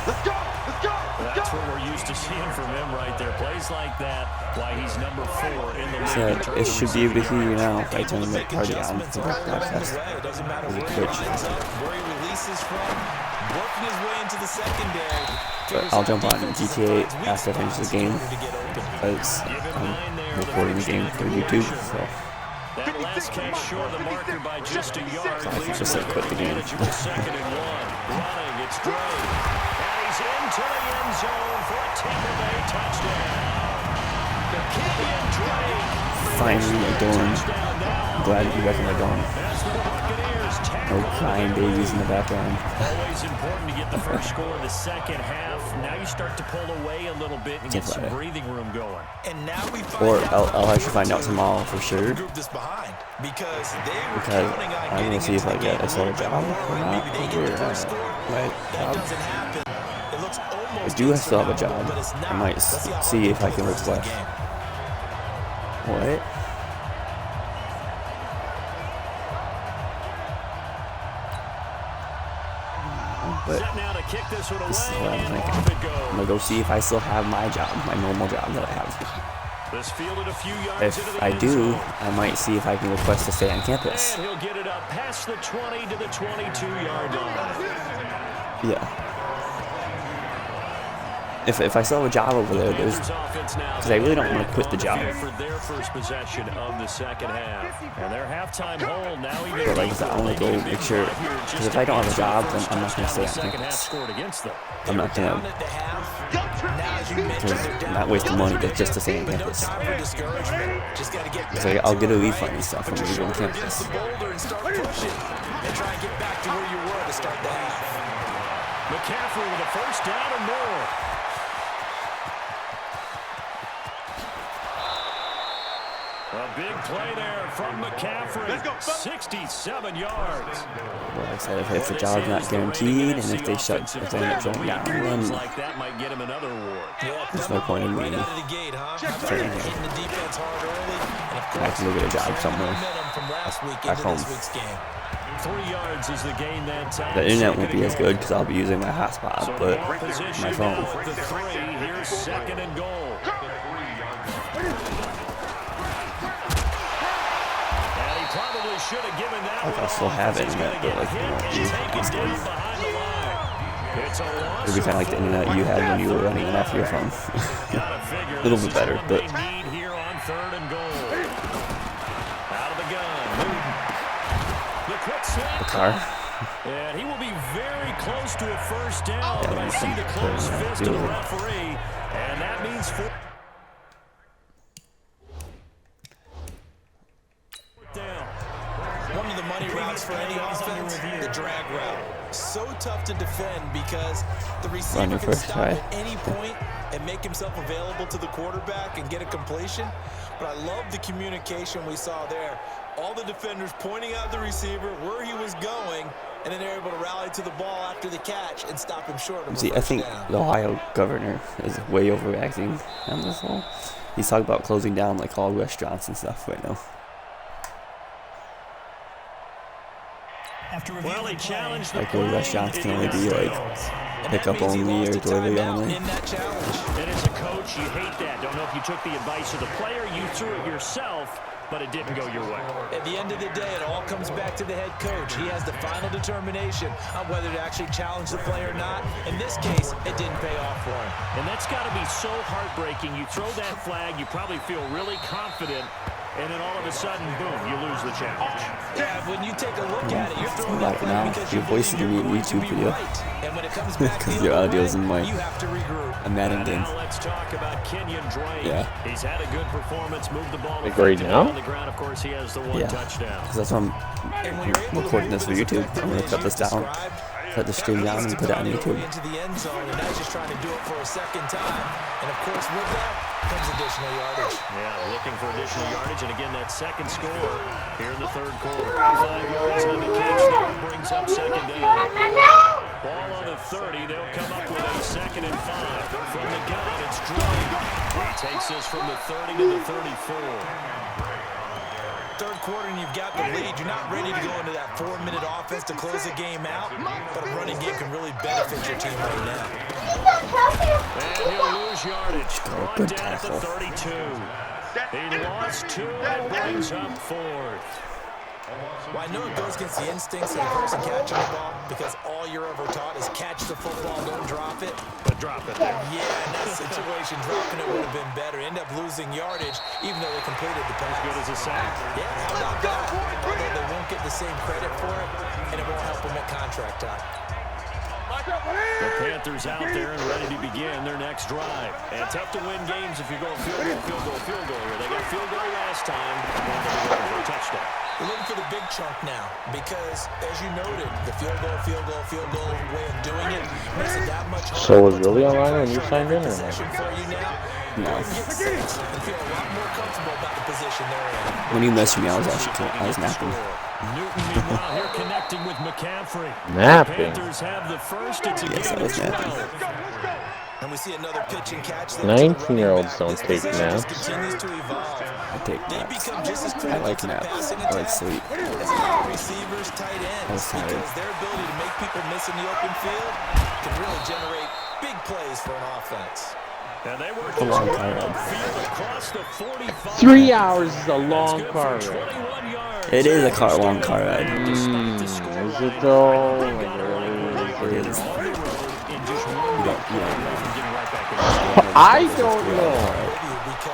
Speaker 3: That's what we're used to seeing from him right there. Plays like that, why he's number 4 in the league.
Speaker 1: So it should be able to hear you now if I turn the party on for the podcast.
Speaker 4: It doesn't matter
Speaker 1: There's a
Speaker 4: where
Speaker 1: Twitch.
Speaker 4: he lines up, where he releases from, working his way into the secondary.
Speaker 1: But I'll jump on GTA after I finish the game because I'm recording the game for YouTube. So
Speaker 3: That last catch short of the marker by just a yard.
Speaker 1: I can just quit the game.
Speaker 3: 2nd and 1. Running, it's Drake. And he's into the end zone for a Tampa Bay touchdown. The Kenyon Drake.
Speaker 1: Finally, my dorm. I'm glad to be back in my dorm.
Speaker 3: As the Buccaneers
Speaker 1: No crying babies in the background.
Speaker 3: Always important to get the first score in the second half. Now you start to pull away a little bit and get some breathing room going.
Speaker 4: And now we
Speaker 1: Or I'll actually find out tomorrow for sure.
Speaker 4: group this behind because they were
Speaker 1: Because
Speaker 4: counting on
Speaker 1: I'm gonna see if I get a solo job or not.
Speaker 4: Maybe they get the first score.
Speaker 1: My
Speaker 4: That
Speaker 1: job.
Speaker 4: doesn't happen. It looks
Speaker 1: I
Speaker 4: almost
Speaker 1: do still have a job.
Speaker 4: insurmountable, but it's not.
Speaker 1: I might
Speaker 4: That's the
Speaker 1: see if I can
Speaker 4: offense of the
Speaker 1: request.
Speaker 4: game.
Speaker 1: What? But
Speaker 3: Set now to kick this one away,
Speaker 1: this is what I'm
Speaker 3: and
Speaker 1: thinking.
Speaker 3: off it goes.
Speaker 1: I'm gonna go see if I still have my job, my normal job that I have.
Speaker 3: This fielded a few yards into
Speaker 1: If
Speaker 3: the
Speaker 1: I
Speaker 3: end
Speaker 1: do,
Speaker 3: zone.
Speaker 1: I might see if I can request to stay on campus.
Speaker 3: And he'll get it up past the 20 to the 22-yard line.
Speaker 1: Yeah. If I still have a job over there, because I really don't want to quit the job.
Speaker 3: For their first possession of the second half. And their halftime hold now even
Speaker 1: But like I said, I want to go make sure, because if I don't have a job, then I'm not going to stay on
Speaker 3: second half
Speaker 1: campus.
Speaker 3: scored against them.
Speaker 1: I'm not going
Speaker 4: Down
Speaker 1: to,
Speaker 4: at the half. Now, as you mentioned, they're down.
Speaker 1: not wasting money just to stay on
Speaker 4: No
Speaker 1: campus.
Speaker 4: time for discouragement. Just got to get
Speaker 1: Because
Speaker 4: back
Speaker 1: I'll
Speaker 4: to
Speaker 1: get a
Speaker 4: it.
Speaker 1: refund and stuff when we go on
Speaker 4: Put your shoulder against
Speaker 1: campus.
Speaker 4: the boulder and start pushing and try and get back to where you were to start the half.
Speaker 3: McCaffrey with a first down and more. A big play there from McCaffrey. 67 yards.
Speaker 1: Well, like I said, if the job's not guaranteed, and if they end up shutting down, then
Speaker 3: like that might get him another award.
Speaker 1: there's no point in me
Speaker 4: Out of the gate, huh?
Speaker 1: saying
Speaker 4: Hitting the defense hard early, and of
Speaker 1: I
Speaker 4: course,
Speaker 1: have to go get a job somewhere
Speaker 4: momentum from last week
Speaker 1: back
Speaker 4: into
Speaker 1: home.
Speaker 4: this week's game.
Speaker 3: 3 yards is the gain that time.
Speaker 1: The internet won't be as good because I'll be using my hotspot,
Speaker 3: So
Speaker 1: but
Speaker 3: ball position
Speaker 1: my phone.
Speaker 3: now at the 3. Here's 2nd and goal. And he probably should have given that
Speaker 1: Like,
Speaker 3: one
Speaker 1: I'll still
Speaker 3: off
Speaker 1: have
Speaker 3: as he's
Speaker 1: internet,
Speaker 3: gonna
Speaker 1: but like,
Speaker 3: get
Speaker 1: you know,
Speaker 3: hit and taken down behind the line. It's a loss.
Speaker 1: It'd be kind of like the internet you had when you were running it off your phone. A little bit better, but
Speaker 3: They need here on 3rd and goal. Out of the gun. The quick slant.
Speaker 1: car.
Speaker 3: And he will be very close to a first down,
Speaker 1: Yeah,
Speaker 3: but I
Speaker 1: you
Speaker 3: see
Speaker 1: can
Speaker 3: the
Speaker 1: put
Speaker 3: close
Speaker 1: it in
Speaker 3: fist
Speaker 1: that
Speaker 3: of the
Speaker 1: deal.
Speaker 3: referee, and that means 4 down.
Speaker 4: One of the money routes for any offense, the drag route. So tough to defend because the receiver
Speaker 1: Run your
Speaker 4: can
Speaker 1: first
Speaker 4: stop
Speaker 1: try.
Speaker 4: at any point and make himself available to the quarterback and get a completion. But I love the communication we saw there. All the defenders pointing out the receiver, where he was going, and then they're able to rally to the ball after the catch and stop him short of a
Speaker 1: See, I
Speaker 4: first
Speaker 1: think
Speaker 4: down.
Speaker 1: the Ohio governor is way overreacting on this whole. He's talking about closing down like all restaurants and stuff right now.
Speaker 3: Well, he challenged the
Speaker 1: Like the
Speaker 3: play.
Speaker 1: restaurants can only be like
Speaker 4: And
Speaker 1: pick
Speaker 4: that
Speaker 1: up
Speaker 4: means he
Speaker 1: only or
Speaker 4: lost a
Speaker 1: delivery
Speaker 4: timeout
Speaker 1: only.
Speaker 4: in that challenge.
Speaker 3: And as a coach, you hate that. Don't know if you took the advice of the player, you threw it yourself, but it didn't go your way.
Speaker 4: At the end of the day, it all comes back to the head coach. He has the final determination on whether to actually challenge the play or not. In this case, it didn't pay off for him.
Speaker 3: And that's got to be so heartbreaking. You throw that flag, you probably feel really confident, and then all of a sudden, boom, you lose the challenge.
Speaker 4: Yeah, when you take a look at it, you're throwing
Speaker 1: Like
Speaker 4: that flag
Speaker 1: now,
Speaker 4: because
Speaker 1: your
Speaker 4: you
Speaker 1: voice
Speaker 4: believe
Speaker 1: is gonna be
Speaker 4: you're
Speaker 1: a
Speaker 4: going to
Speaker 1: YouTube
Speaker 4: be
Speaker 1: video.
Speaker 4: right. And when it comes back
Speaker 1: Because
Speaker 4: the
Speaker 1: your
Speaker 4: other
Speaker 1: audio's
Speaker 4: way,
Speaker 1: in my
Speaker 4: you have to regroup.
Speaker 1: a Madden game.
Speaker 3: Now let's talk about Kenyon Drake.
Speaker 1: Yeah.
Speaker 3: He's had a good performance, moved the ball
Speaker 7: Like right
Speaker 3: effectively
Speaker 7: now?
Speaker 3: on the ground. Of course, he has the one
Speaker 1: Yeah,
Speaker 3: touchdown.
Speaker 1: because that's why
Speaker 4: And when you're able to
Speaker 1: recording
Speaker 4: move
Speaker 1: this
Speaker 4: it
Speaker 1: for
Speaker 4: as
Speaker 1: YouTube.
Speaker 4: effectively
Speaker 1: I'm gonna
Speaker 4: as
Speaker 1: cut
Speaker 4: you
Speaker 1: this down,
Speaker 4: described,
Speaker 1: cut the stream down, and put it on YouTube.
Speaker 4: into the end zone, and now he's just trying to do it for a second time. And of course, with that comes additional yardage.
Speaker 3: Yeah, looking for additional yardage, and again, that second score here in the 3rd quarter. 5 yards on the catch there, brings up 2nd down. Ball on the 30, they'll come up with a 2nd and 5. From the gun, it's Drake. He takes this from the 30 to the 34.
Speaker 4: 3rd quarter and you've got the lead. You're not ready to go into that 4-minute offense to close the game out, but a running game can really benefit your team right now.
Speaker 3: And he'll lose yardage. Brought
Speaker 1: good
Speaker 3: down at the
Speaker 1: tackle.
Speaker 3: 32. He lost 2 and brings up 4th.
Speaker 4: Well, I know it goes against the instincts of the person catching the ball because all you're ever taught is catch the football, don't drop it.
Speaker 3: But drop it there.
Speaker 4: Yeah, in that situation, dropping it would have been better. End up losing yardage, even though they completed the pass.
Speaker 3: Good as a sack.
Speaker 4: Yeah, how about that? Although they won't get the same credit for it, and it won't help them at contract time.
Speaker 3: The Panthers out there and ready to begin their next drive. And tough to win games if you're going field goal, field goal, field goal here. They got field goal last time, and then they're going for a touchdown.
Speaker 4: We're looking for the big chunk now because, as you noted, the field goal way of doing it makes it that much harder.
Speaker 7: So was really online when you signed in or not?
Speaker 4: Possession for you now.
Speaker 1: No.
Speaker 4: Get six and feel a lot more comfortable about the position they're in.
Speaker 1: When you messaged me, I was napping.
Speaker 3: Newton, meanwhile, here connecting with McCaffrey.
Speaker 7: Napping?
Speaker 3: Panthers have the first. It's a
Speaker 1: Yes,
Speaker 3: gain
Speaker 1: I was
Speaker 3: of
Speaker 1: napping.
Speaker 3: 12.
Speaker 4: And we see another pitch and catch. there to the
Speaker 7: 19-year-olds
Speaker 4: running
Speaker 7: don't
Speaker 4: back.
Speaker 7: take
Speaker 4: This position
Speaker 7: naps.
Speaker 4: just continues to evolve.
Speaker 1: I take
Speaker 4: They
Speaker 1: naps.
Speaker 4: become just as
Speaker 1: I
Speaker 4: critical
Speaker 1: like
Speaker 4: to the
Speaker 1: naps.
Speaker 4: passing
Speaker 1: I like
Speaker 4: attack
Speaker 1: sleep.
Speaker 4: as wide receivers, tight
Speaker 1: I
Speaker 4: ends,
Speaker 1: was tired.
Speaker 4: because their ability to make people miss in the open field can really generate big plays for an offense.
Speaker 3: And they work
Speaker 1: A long car ride.
Speaker 3: across the 45.
Speaker 7: 3 hours is a long car ride.
Speaker 3: 21 yards.
Speaker 1: It is a long car ride.
Speaker 7: Is it though? Like, really?
Speaker 1: It is.
Speaker 7: I don't know.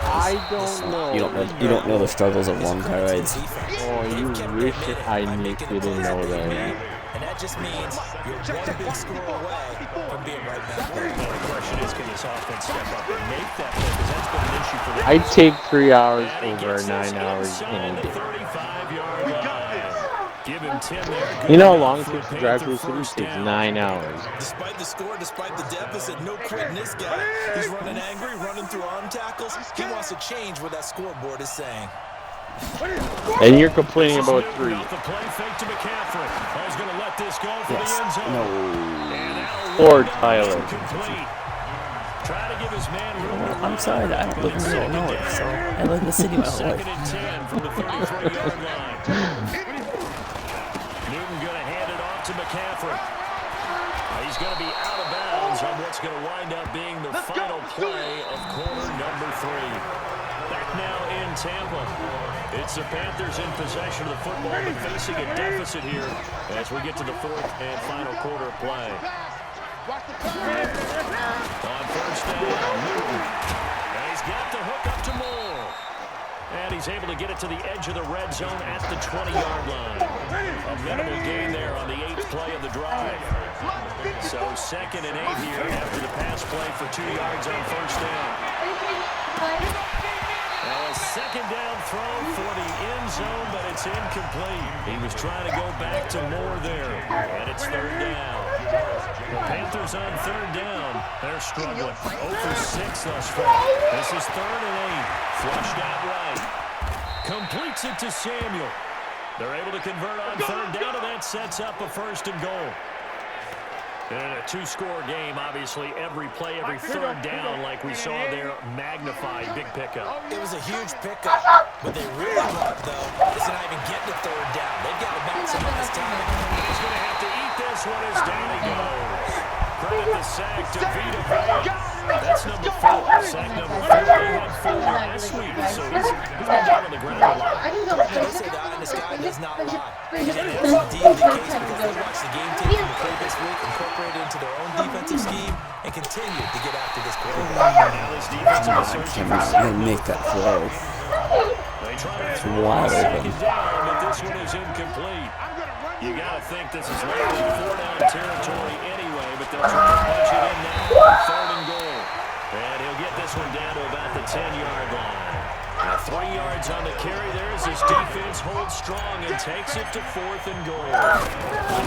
Speaker 7: I don't know.
Speaker 1: You don't know the struggles of long car rides.
Speaker 7: Oh, you wish I didn't know that.
Speaker 4: And that just means you're one big score away from being right back there.
Speaker 3: The question is, can this offense step up and make that play? Because that's been an issue for them.
Speaker 7: I'd take 3 hours over 9 hours any day.
Speaker 3: 35-yard line. Give him 10 there.
Speaker 7: You know how long it takes to drive through the city? It takes 9 hours.
Speaker 4: Despite the score, despite the deficit, no quitting this guy. He's running angry, running through arm tackles. He wants to change what that scoreboard is saying.
Speaker 7: And you're complaining about 3.
Speaker 3: The play fake to McCaffrey. He's going to let this go for
Speaker 1: Yes.
Speaker 3: the end zone.
Speaker 1: No.
Speaker 7: Poor Tyler.
Speaker 3: Try to give his man room.
Speaker 1: I'm sorry that I don't live in the middle of nowhere, so I live in the city my whole life.
Speaker 3: 2nd and 10 from the 33-yard line. Newton going to hand it off to McCaffrey. He's going to be out of bounds on what's going to wind up being the final play of quarter number 3. Back now in Tampa. It's the Panthers in possession of the football, but facing a deficit here as we get to the 4th and final quarter of play. On first down, Newton. And he's got the hook up to Moore. And he's able to get it to the edge of the red zone at the 20-yard line. A minimal gain there on the 8th play of the drive. So 2nd and 8 here after the pass play for 2 yards on first down. A 2nd down throw for the end zone, but it's incomplete. He was trying to go back to Moore there, and it's 3rd down. The Panthers on 3rd down. They're struggling. 0 for 6 thus far. This is 3rd and 8. Flushed out right. Completes it to Samuel. They're able to convert on 3rd down, and that sets up a 1st and goal. In a 2-score game, obviously, every play, every 3rd down, like we saw there, magnified, big pickup.
Speaker 4: It was a huge pickup. What they really want, though, is to not even get to 3rd down. They've got to maximize time.
Speaker 3: He's going to have to eat this one as down he goes. Credit the sack to Vita Vea. That's number 4. Sack number 4. He had 4 last week, so he's been down on the ground a lot.
Speaker 4: They say the eye in the sky does not lie. And that is indeed the case because they watched the game tape from the previous week, incorporated into their own defensive scheme, and continued to get after this quarterback.
Speaker 3: Now this defensive resurgence.
Speaker 1: They make that throw.
Speaker 3: It's
Speaker 1: wide open.
Speaker 3: Down, but this one is incomplete. You got to think this is likely 4-down territory anyway, but they'll try to punch it in now on 3rd and goal. And he'll get this one down to about the 10-yard line. Now 3 yards on the carry there as his defense holds strong and takes it to 4th and goal.
Speaker 4: I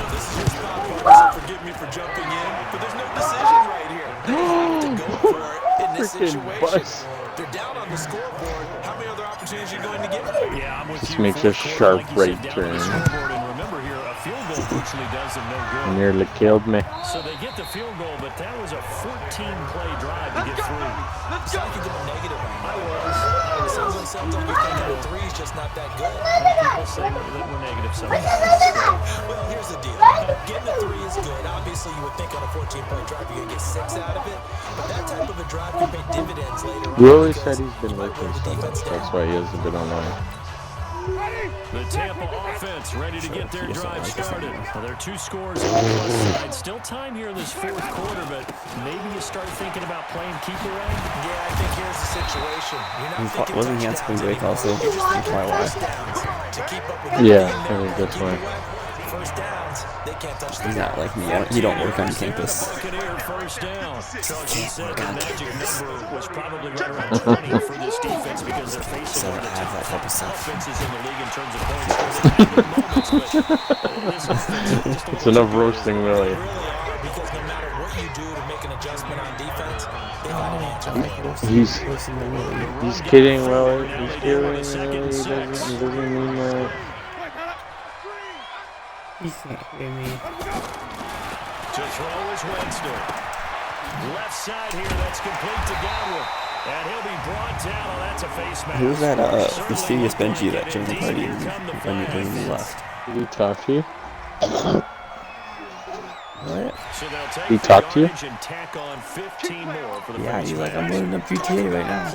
Speaker 4: know this is your spot, so forgive me for jumping in, but there's no decision right here. They have to go for it in this situation. They're down on the scoreboard. How many other opportunities are you going to get?
Speaker 3: Yeah, I'm with
Speaker 7: This
Speaker 3: you.
Speaker 7: makes a sharp right turn.
Speaker 3: And remember here, a field goal virtually does them no good.
Speaker 7: Nearly killed me.
Speaker 3: So they get the field goal, but that was a 14-play drive to get through.
Speaker 4: It's like you're going negative on that. It sounds like something you're thinking the 3 is just not that good.
Speaker 3: People say that we're negative sometimes.
Speaker 4: Well, here's the deal. Getting a 3 is good. Obviously, you would think on a 14-play drive you're going to get 6 out of it. But that type of a drive can pay dividends later on.
Speaker 7: Willie said he's been working so much. That's why he hasn't been online.
Speaker 3: The Tampa offense ready to get their drive started. Well, there are 2 scores on the plus side. Still time here in this 4th quarter, but maybe you start thinking about playing keeper away.
Speaker 4: Yeah, I think here's the situation. You're not thinking
Speaker 1: Wasn't he on spring break also?
Speaker 4: You're just thinking
Speaker 1: Why?
Speaker 4: first downs to keep up with
Speaker 7: Yeah, I think that's why.
Speaker 4: First downs, they can't touch the
Speaker 1: He's not like me. He don't work on campus.
Speaker 3: Buccaneer first down. He said the magic number was probably right around 20 for this defense because they're facing one of the top offenses in the league in terms of points.
Speaker 7: It's enough roasting, Willie.
Speaker 4: Because no matter what you do to make an adjustment on defense, they got an answer.
Speaker 7: He's kidding, Willie. He's kidding, Willie. He doesn't mean that.
Speaker 1: He can't hear me.
Speaker 3: To throw is Wednesday. Left side here, that's complete to Godwin. And he'll be brought down. Oh, that's a face mask.
Speaker 1: Who's that mysterious Benji that joined the party when he left?
Speaker 7: Did he talk to you?
Speaker 1: What?
Speaker 3: So they'll take
Speaker 7: He talked to you?
Speaker 3: and tack on 15 more for the
Speaker 1: Yeah,
Speaker 3: face
Speaker 1: he's like,
Speaker 3: mask.
Speaker 1: I'm loading up GTA right now.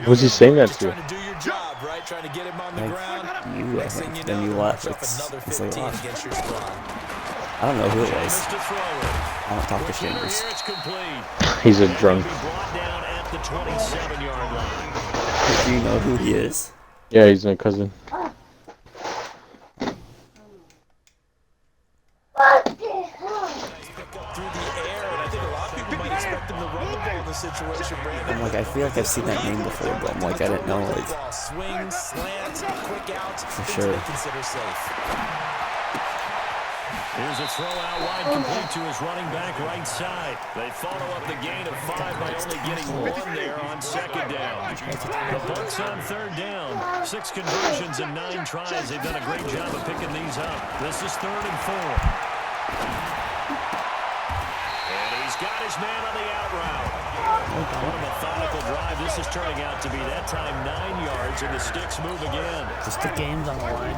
Speaker 7: What's he saying that to?
Speaker 4: Trying to do your job, right? Trying to get him on the ground.
Speaker 1: You, I think. Then you left. It's like, wow.
Speaker 4: Against your squad.
Speaker 1: I don't know who it was.
Speaker 3: Just to throw it.
Speaker 1: I don't talk to strangers.
Speaker 3: It's complete.
Speaker 7: He's a drunk.
Speaker 3: He'll be brought down at the 27-yard line.
Speaker 1: Do you know who he is?
Speaker 7: Yeah, he's my cousin.
Speaker 1: I'm like, I feel like I've seen that name before, but I'm like, I didn't know, like,
Speaker 4: Swing, slant, quick out,
Speaker 1: for sure.
Speaker 4: consider safe.
Speaker 3: Here's a throw out wide, complete to his running back right side. They follow up the gain of 5 by only getting 1 there on second down. The Bucs on third down. 6 conversions and 9 tries. They've done a great job of picking these up. This is 3rd and 4. And he's got his man on the out route. What a methodical drive. This is turning out to be that time 9 yards, and the sticks move again.
Speaker 1: Just the game's on the line.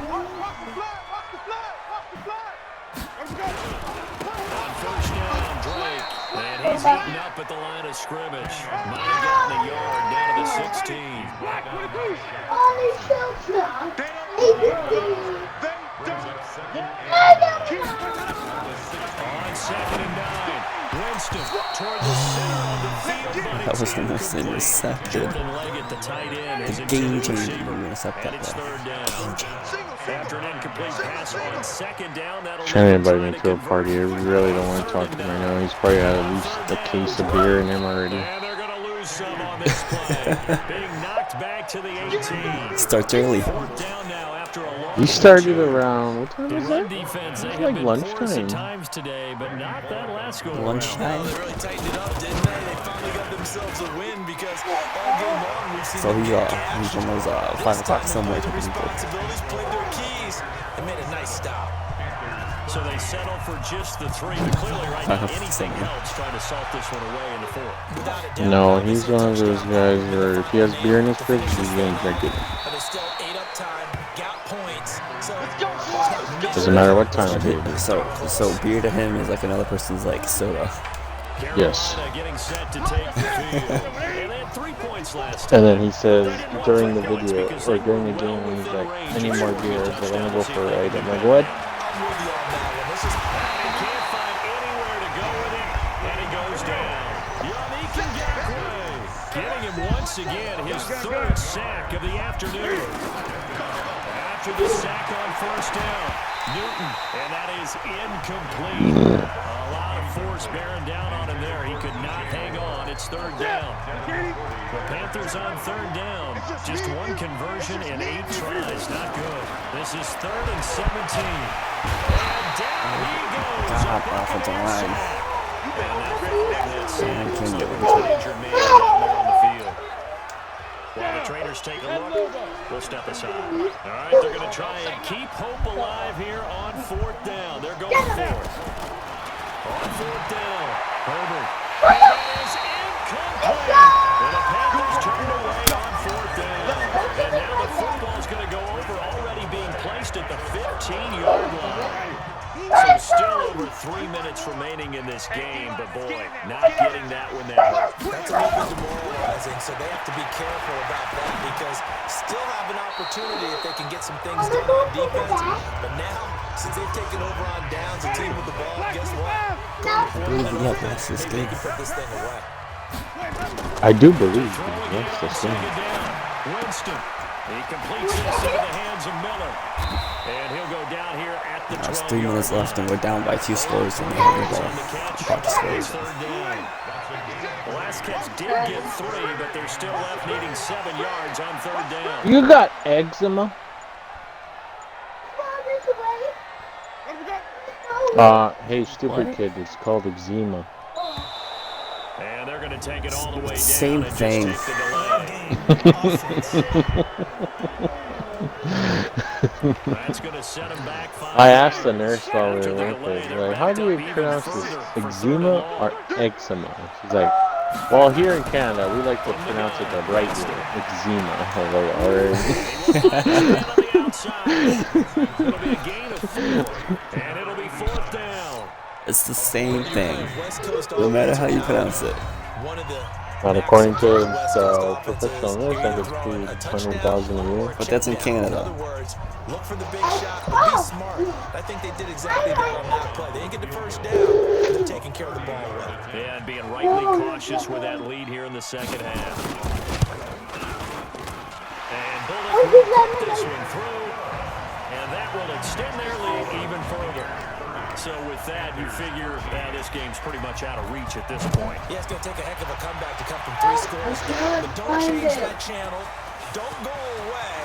Speaker 3: On first down, Drake. And he's eaten up at the line of scrimmage. Might have gotten a yard down to the 16. On 2nd and 9, Winston toward the center of the field, but
Speaker 1: That was
Speaker 3: it's
Speaker 1: almost intercepted.
Speaker 3: Jordan Leggett, the tight end, is
Speaker 1: The
Speaker 3: intended
Speaker 1: game changer
Speaker 3: receiver,
Speaker 1: to intercept
Speaker 3: and
Speaker 1: that
Speaker 3: it's
Speaker 1: play.
Speaker 3: 3rd down. After an incomplete pass on 2nd down, that'll
Speaker 7: Shannon
Speaker 3: leave him
Speaker 7: invited me
Speaker 3: trying
Speaker 7: to a
Speaker 3: convert
Speaker 7: party. I really don't want to talk to him right now. He's probably had at least a case of beer in him already.
Speaker 3: And they're going to lose some on this play. Being knocked back to the 18.
Speaker 1: Starts early.
Speaker 3: 4th down now after a long
Speaker 7: He started around, what time was
Speaker 3: run
Speaker 7: that?
Speaker 3: defense. They
Speaker 7: It was
Speaker 3: have
Speaker 7: like
Speaker 3: been porous at
Speaker 7: lunchtime.
Speaker 3: times today, but not that last go around.
Speaker 1: Lunchtime.
Speaker 4: They really tightened it up, didn't they? They finally got themselves a win because all game long we've seen
Speaker 1: So
Speaker 4: them
Speaker 1: he's
Speaker 4: get gas.
Speaker 1: one of those 5 o'clock somewhere
Speaker 4: They
Speaker 1: type of people.
Speaker 4: responsibilities, played their keys, and made a nice stop.
Speaker 3: So they settle for just the 3, but clearly right now anything
Speaker 1: 5-7.
Speaker 3: helps trying to salt this one away in the 4th.
Speaker 4: Without a doubt.
Speaker 7: No, he's one of those guys where if he has beer in his fridge, he's going to drink it.
Speaker 4: But they still ate up time, got points. So
Speaker 7: Doesn't matter what time it is.
Speaker 1: So beer to him is like another person's like soda.
Speaker 7: Yes.
Speaker 3: Carolina getting set to take the field. And they had 3 points last time.
Speaker 7: And then he says during the video, or during the game, he's like, I need more beer, so I'm going to go for a ride. I'm like, what?
Speaker 4: I'm with you on that one. This is
Speaker 3: He can't find anywhere to go with it, and he goes down. Yannick Ngakoue getting him once again, his 3rd sack of the afternoon. After the sack on first down, Newton, and that is incomplete. A lot of force bearing down on him there. He could not hang on. It's 3rd down. The Panthers on 3rd down. Just 1 conversion and 8 tries. Not good. This is 3rd and 17. And down he goes.
Speaker 1: God, offensive line.
Speaker 3: And
Speaker 1: I can't get it.
Speaker 3: injured man out there on the field. While the trainers take a look, we'll step aside. All right, they're going to try and keep hope alive here on 4th down. They're going for it. On 4th down, Herbert. It is incomplete. And the Panthers turned away on 4th down. And now the football's going to go over, already being placed at the 15-yard line. So still over 3 minutes remaining in this game, but boy, not getting that one that hurt.
Speaker 4: That's a little bit demoralizing, so they have to be careful about that because still have an opportunity if they can get some things done on defense. But now, since they've taken over on downs, a team with the ball, guess what?
Speaker 1: They
Speaker 4: can put this thing away.
Speaker 7: I do believe he wants to sing.
Speaker 3: Winston, he completes this into the hands of Miller. And he'll go down here at the 12-yard line.
Speaker 1: There's 3 minutes left and we're down by 2 scores and they have the ball. About to score.
Speaker 3: It's 3rd down. The last catch did get 3, but they're still left needing 7 yards on 3rd down.
Speaker 7: You got eczema? Hey, stupid kid, it's called eczema.
Speaker 3: And they're going to take it all the way down.
Speaker 1: Same
Speaker 3: and
Speaker 1: thing.
Speaker 3: Just take the delay. That's going to set him back 5
Speaker 7: I asked the
Speaker 3: yards.
Speaker 7: nurse while we
Speaker 3: After
Speaker 7: were
Speaker 3: the
Speaker 7: with
Speaker 3: delay,
Speaker 7: her,
Speaker 3: they're
Speaker 7: like, how do
Speaker 3: backed
Speaker 7: we
Speaker 3: up even
Speaker 7: pronounce this?
Speaker 3: further for
Speaker 7: Eczema
Speaker 3: 3rd and
Speaker 7: or eczema? She's like, well, here in Canada, we like to pronounce it the right way, eczema. I was like,
Speaker 3: It'll be a gain of 4, and it'll be 4th down.
Speaker 1: It's the same thing, no matter how you pronounce it.
Speaker 7: not according to the professional nurse, I could pay $100,000 a year.
Speaker 1: But that's in Canada.
Speaker 4: Look for the big shot, but be smart. I think they did exactly that on that play. They didn't get the first down, but they're taking care of the ball well.
Speaker 3: Yeah, and being rightly cautious with that lead here in the second half. And Bullock will put this one through, and that will extend their lead even further. So with that, you figure this game's pretty much out of reach at this point.
Speaker 4: Yeah, it's going to take a heck of a comeback to come from 3 scores down, but don't change that channel. Don't go away.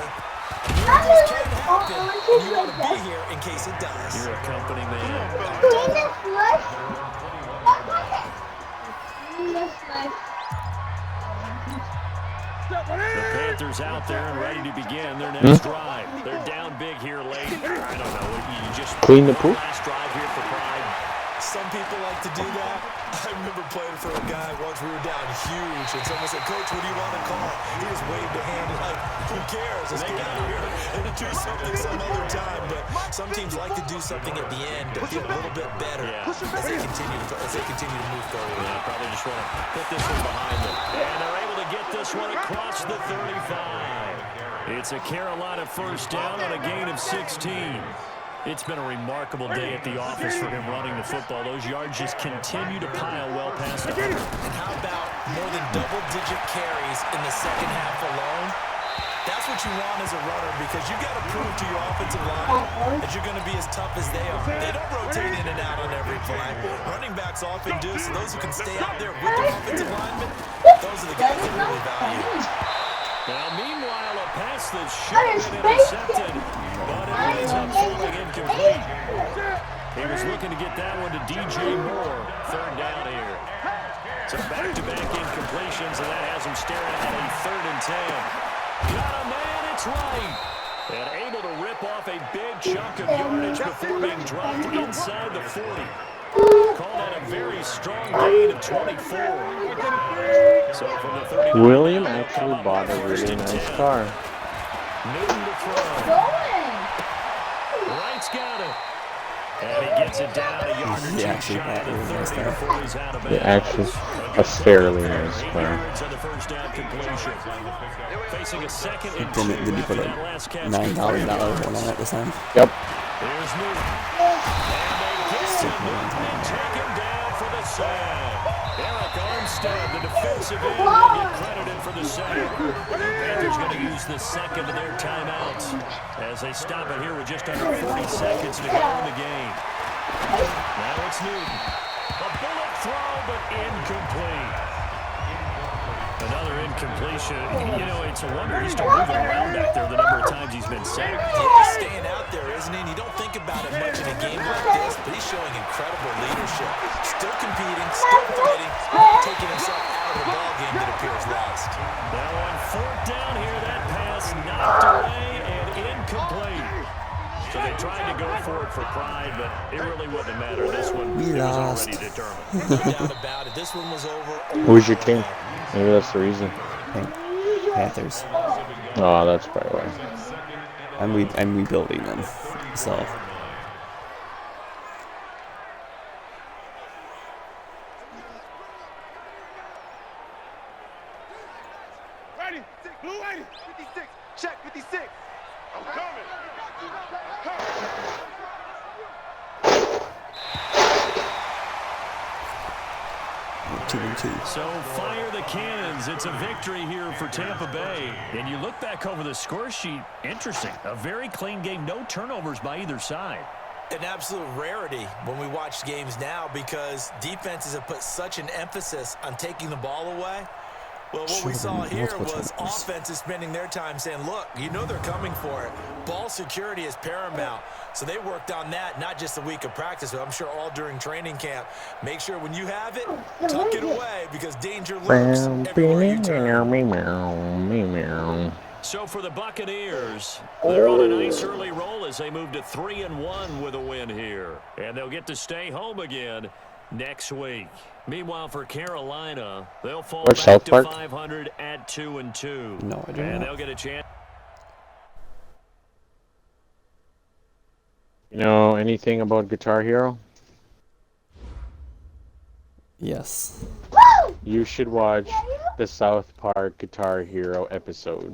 Speaker 4: Miracles can happen, and you want to be here in case it does.
Speaker 3: You're a company man. The Panthers out there and ready to begin their next drive. They're down big here late. I don't know. You just
Speaker 7: Clean the poop.
Speaker 3: last drive here for Pride.
Speaker 4: Some people like to do that. I remember playing for a guy once we were down huge, and someone said, "Coach, what do you want to call?" He just waved a hand like, "Who cares? Let's get out of here and do something some other time." But some teams like to do something at the end to feel a little bit better as they continue to move forward.
Speaker 3: Yeah, probably just want to put this one behind them. And they're able to get this one across the 35. It's a Carolina first down on a gain of 16. It's been a remarkable day at the office for him running the football. Those yards just continue to pile well past him.
Speaker 4: And how about more than double-digit carries in the second half alone? That's what you want as a runner, because you got to prove to your offensive line that you're going to be as tough as they are. They don't rotate in and out on every play. Running backs often do, so those who can stay out there with the offensive linemen, those are the guys that really value.
Speaker 3: Now, meanwhile, a pass that should have been intercepted, but it ends up falling incomplete. He was looking to get that one to DJ Moore, third down here. So back-to-back incompletions, and that has him staring at a 3rd and 10. Got a man, it's right. And able to rip off a big chunk of yardage before being dropped inside the 40. Call that a very strong gain of 24. So from the 30,
Speaker 7: William actually bought a really nice car.
Speaker 3: Newton to throw. Wright's got it. And he gets it down a yard or two shy of the 30 before he's out of bounds.
Speaker 7: Actually, a fairly nice car.
Speaker 3: Yards on the first down completion. Facing a second and 2
Speaker 1: Did you put a
Speaker 3: that last catch.
Speaker 1: $9,000 one on it this time?
Speaker 7: Yep.
Speaker 3: There's Newton. And they get Newton and take him down for the sack. Eric Armstead, the defensive end, will get credited for the sack. The Panthers going to use the second of their timeouts as they stop it here with just under 40 seconds to go in the game. Now it's Newton. A bullet throw, but incomplete. Another incompletion. You know, it's a wonder he's still moving around back there the number of times he's been sacked.
Speaker 4: He's staying out there, isn't he? And you don't think about it much in a game like this, but he's showing incredible leadership. Still competing, still fighting, taking himself out of the ballgame that appears lost.
Speaker 3: Now on 4th down here, that pass knocked away and incomplete. So they tried to go for it for Pride, but it really wouldn't have mattered. This one
Speaker 1: We
Speaker 3: was
Speaker 1: lost.
Speaker 3: already determined.
Speaker 4: No doubt about it. This one was over.
Speaker 7: Who's your team? Maybe that's the reason.
Speaker 1: Panthers.
Speaker 7: Oh, that's probably why.
Speaker 1: I'm rebuilding them. So
Speaker 5: Ready? Blue 80. 56. Check 56. I'm coming.
Speaker 1: 2-2.
Speaker 3: So fire the cannons. It's a victory here for Tampa Bay. And you look back over the score sheet, interesting. A very clean game, no turnovers by either side.
Speaker 4: An absolute rarity when we watch games now, because defenses have put such an emphasis on taking the ball away. Well, what we saw here was offenses spending their time saying, look, you know they're coming for it. Ball security is paramount. So they worked on that, not just a week of practice, but I'm sure all during training camp. Make sure when you have it, tuck it away, because danger lurks everywhere you turn.
Speaker 3: So for the Buccaneers, they're on a nice early roll as they move to 3-1 with a win here. And they'll get to stay home again next week. Meanwhile, for Carolina, they'll fall back to 500 at 2-2.
Speaker 1: No, I do
Speaker 3: and
Speaker 1: not.
Speaker 3: they'll get a chance.
Speaker 7: You know anything about Guitar Hero?
Speaker 1: Yes.
Speaker 7: You should watch the South Park Guitar Hero episode.